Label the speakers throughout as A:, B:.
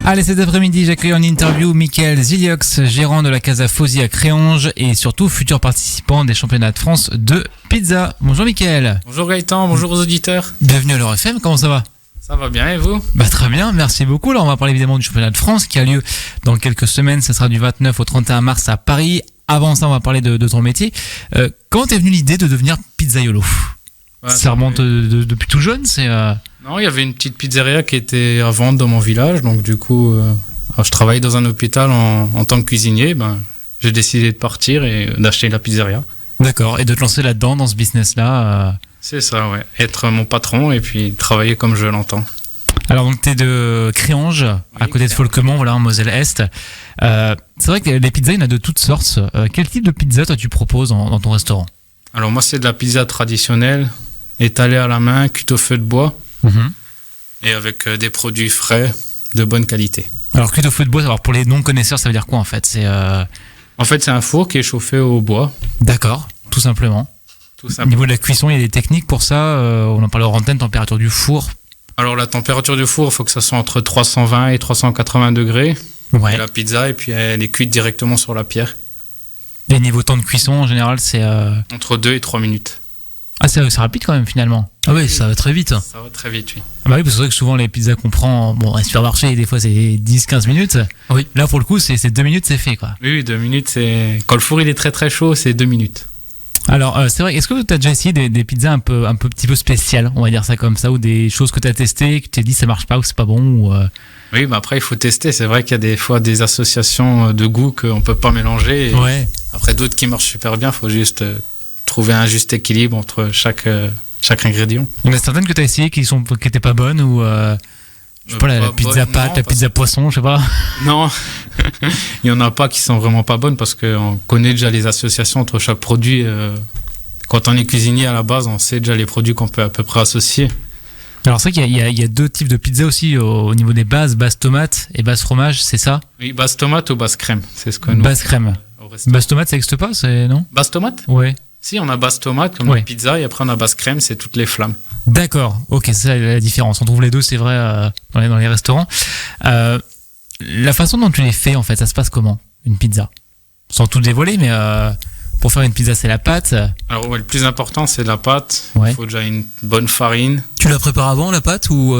A: Allez, cet après-midi, j'accueille en interview Michael Ziliox, gérant de la Casa Fosy à Créange et surtout futur participant des championnats de France de pizza. Bonjour Michael.
B: Bonjour Gaëtan, bonjour aux auditeurs.
A: Bienvenue à l'Heure FM, comment ça va ?
B: Ça va bien et vous ?
A: Très bien, merci beaucoup. Alors on va parler évidemment du championnat de France qui a lieu dans quelques semaines, ça sera du 29 au 31 mars à Paris. Avant ça, on va parler de ton métier. Quand t'es venue l'idée de devenir pizzaiolo ? Ça remonte depuis tout jeune, c'est...
B: Non, il y avait une petite pizzeria qui était à vendre dans mon village, donc du coup, je travaillais dans un hôpital en tant que cuisinier, j'ai décidé de partir et d'acheter la pizzeria.
A: D'accord, et de te lancer là-dedans, dans ce business-là
B: C'est ça, ouais. Être mon patron et puis travailler comme je l'entends.
A: Alors donc t'es de Créange, à côté de Folquemont, voilà, en Moselle-Est. C'est vrai que les pizzas, il y en a de toutes sortes. Quel type de pizza toi tu proposes dans ton restaurant ?
B: Alors moi c'est de la pizza traditionnelle, étalée à la main, cuite au feu de bois, et avec des produits frais de bonne qualité.
A: Alors cuite au feu de bois, alors pour les non-connaisseurs, ça veut dire quoi en fait ?
B: En fait c'est un four qui est chauffé au bois.
A: D'accord, tout simplement. Au niveau de la cuisson, il y a des techniques pour ça, on en parle hors antenne, température du four.
B: Alors la température du four, il faut que ça soit entre 320 et 380 degrés.
A: Ouais.
B: Et la pizza, et puis elle est cuite directement sur la pierre.
A: Et niveau temps de cuisson, en général, c'est...
B: Entre 2 et 3 minutes.
A: Ah, c'est rapide quand même, finalement.
C: Ah oui, ça va très vite.
B: Ça va très vite, oui.
A: Ah bah oui, parce que c'est vrai que souvent, les pizzas qu'on prend en supermarché, des fois, c'est 10-15 minutes.
C: Oui.
A: Là, pour le coup, c'est 2 minutes, c'est fait, quoi.
B: Oui, 2 minutes, c'est... Quand le four, il est très très chaud, c'est 2 minutes.
A: Alors, c'est vrai, est-ce que tu as déjà essayé des pizzas un petit peu spéciales, on va dire ça comme ça, ou des choses que tu as testées, que tu t'es dit ça marche pas ou c'est pas bon ou
B: Oui, mais après, il faut tester. C'est vrai qu'il y a des fois des associations de goût qu'on peut pas mélanger.
A: Ouais.
B: Après, d'autres qui marchent super bien, il faut juste trouver un juste équilibre entre chaque ingrédient.
A: Il y en a certaines que tu as essayées qui étaient pas bonnes ou... je sais pas, la pizza pâte, la pizza poisson, je sais pas.
B: Non, il y en a pas qui sont vraiment pas bonnes parce qu'on connaît déjà les associations entre chaque produit. Quand on est cuisinier à la base, on sait déjà les produits qu'on peut à peu près associer.
A: Alors c'est vrai qu'il y a deux types de pizza aussi au niveau des bases tomate et base fromage, c'est ça ?
B: Oui, base tomate ou base crème, c'est ce que nous...
A: Base crème. Base tomate, ça n'existe pas, non ?
B: Base tomate ?
A: Ouais.
B: Si, on a base tomate comme la pizza et après on a base crème, c'est toutes les flammes.
A: D'accord, ok, c'est ça la différence. On trouve les deux, c'est vrai, dans les restaurants. La façon dont tu les fais, en fait, ça se passe comment, une pizza ? Sans tout dévoiler, mais pour faire une pizza, c'est la pâte.
B: Alors, le plus important, c'est la pâte.
A: Ouais.
B: Il faut déjà une bonne farine.
C: Tu la prépares avant, la pâte, ou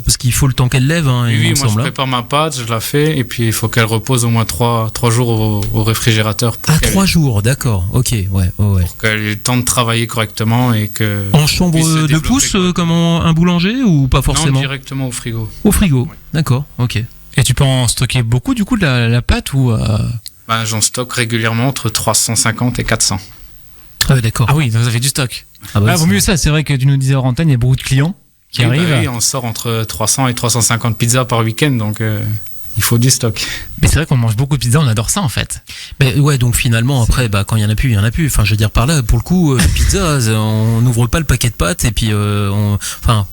C: parce qu'il faut le temps qu'elle lève
B: Oui, moi, je prépare ma pâte, je la fais, et puis il faut qu'elle repose au moins 3 jours au réfrigérateur.
C: 3 jours, d'accord, ok, ouais.
B: Pour qu'elle ait le temps de travailler correctement et que...
C: En chambre de pouce, comme un boulanger, ou pas forcément ?
B: Non, directement au frigo.
C: Au frigo,
B: ouais.
C: D'accord, ok.
A: Et tu peux en stocker beaucoup, du coup, de la pâte ou...
B: J'en stocke régulièrement entre 350 et 400.
C: Ah oui, d'accord.
A: Ah oui, donc ça fait du stock.
C: Ah bah,
A: vaut mieux ça, c'est vrai que tu nous disais hors antenne, il y a beaucoup de clients qui arrivent.
B: Oui, on sort entre 300 et 350 pizzas par week-end, donc il faut du stock.
A: Mais c'est vrai qu'on mange beaucoup de pizzas, on adore ça en fait.
C: Mais ouais, donc finalement, après, quand il y en a plus, il y en a plus. Enfin, je veux dire, par là, pour le coup, pizza, on n'ouvre pas le paquet de pâtes et puis,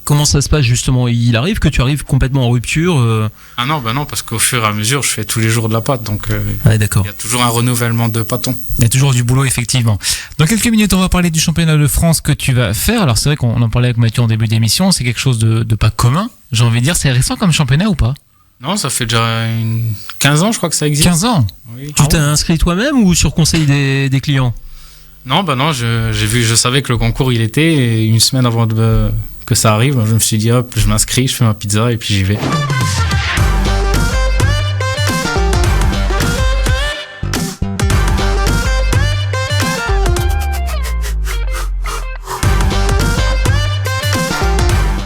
C: comment ça se passe justement ? Il arrive que tu arrives complètement en rupture
B: Ah non, parce qu'au fur et à mesure, je fais tous les jours de la pâte, donc
C: d'accord.
B: Il y a toujours un renouvellement de pâtons.
A: Il y a toujours du boulot, effectivement. Dans quelques minutes, on va parler du championnat de France que tu vas faire. Alors c'est vrai qu'on en parlait avec Mathieu en début d'émission, c'est quelque chose de pas commun. J'ai envie de dire, c'est récent comme championnat ou pas ?
B: Non, ça fait déjà 15 ans, je crois que ça existe.
A: 15 ans ?
B: Oui.
C: Tu t'es inscrit toi-même ou sur conseil des clients ?
B: Non, je savais que le concours il était et une semaine avant que ça arrive, je me suis dit hop, je m'inscris, je fais ma pizza et puis j'y vais.